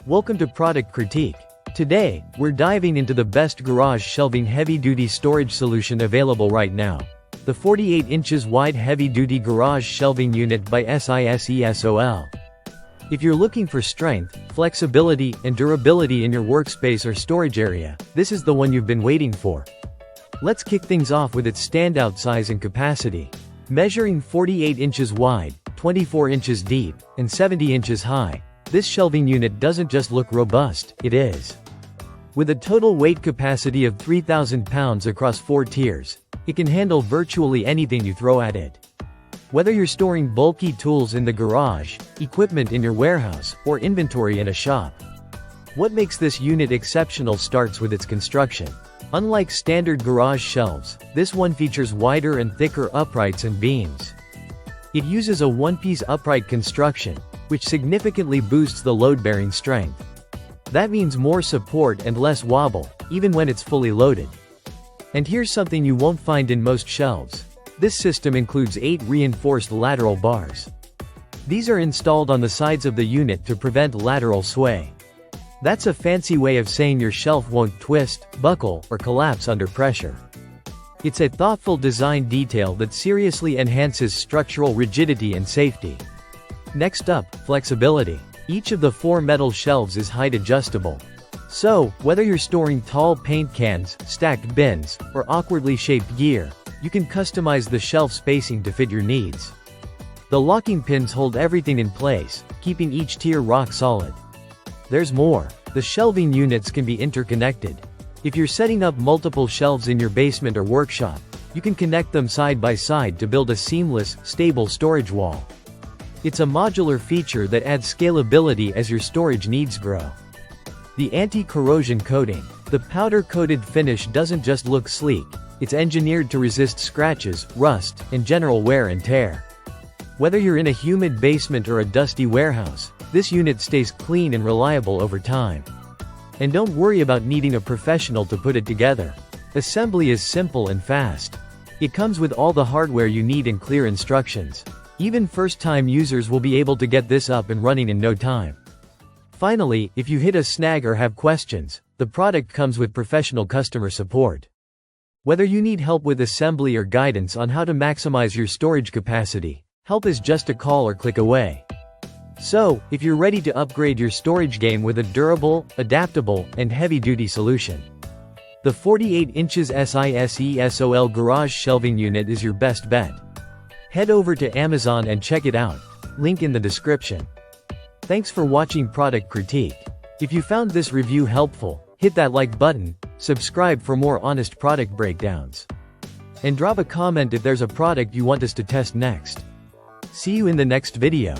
Welcome to Product Critique. Today, we're diving into the best garage shelving heavy-duty storage solution available right now. The 48 inches wide heavy-duty garage shelving unit by SISESOL. If you're looking for strength, flexibility, and durability in your workspace or storage area, this is the one you've been waiting for. Let's kick things off with its standout size and capacity. Measuring 48 inches wide, 24 inches deep, and 70 inches high, this shelving unit doesn't just look robust, it is. With a total weight capacity of 3,000 pounds across 4 tiers, it can handle virtually anything you throw at it. Whether you're storing bulky tools in the garage, equipment in your warehouse, or inventory in a shop. What makes this unit exceptional starts with its construction. Unlike standard garage shelves, this one features wider and thicker uprights and beams. It uses a one-piece upright construction, which significantly boosts the load-bearing strength. That means more support and less wobble, even when it's fully loaded. And here's something you won't find in most shelves. This system includes 8 reinforced lateral bars. These are installed on the sides of the unit to prevent lateral sway. That's a fancy way of saying your shelf won't twist, buckle, or collapse under pressure. It's a thoughtful design detail that seriously enhances structural rigidity and safety. Next up, flexibility. Each of the 4 metal shelves is height adjustable. So, whether you're storing tall paint cans, stacked bins, or awkwardly shaped gear, you can customize the shelf spacing to fit your needs. The locking pins hold everything in place, keeping each tier rock solid. There's more. The shelving units can be interconnected. If you're setting up multiple shelves in your basement or workshop, you can connect them side by side to build a seamless, stable storage wall. It's a modular feature that adds scalability as your storage needs grow. The anti-corrosion coating. The powder-coated finish doesn't just look sleek, it's engineered to resist scratches, rust, and general wear and tear. Whether you're in a humid basement or a dusty warehouse, this unit stays clean and reliable over time. And don't worry about needing a professional to put it together. Assembly is simple and fast. It comes with all the hardware you need and clear instructions. Even first-time users will be able to get this up and running in no time. Finally, if you hit a snag or have questions, the product comes with professional customer support. Whether you need help with assembly or guidance on how to maximize your storage capacity, help is just a call or click away. So, if you're ready to upgrade your storage game with a durable, adaptable, and heavy-duty solution, the 48 inches SISESOL garage shelving unit is your best bet. Head over to Amazon and check it out. Link in the description. Thanks for watching Product Critique. If you found this review helpful, hit that like button, subscribe for more honest product breakdowns, and drop a comment if there's a product you want us to test next. See you in the next video.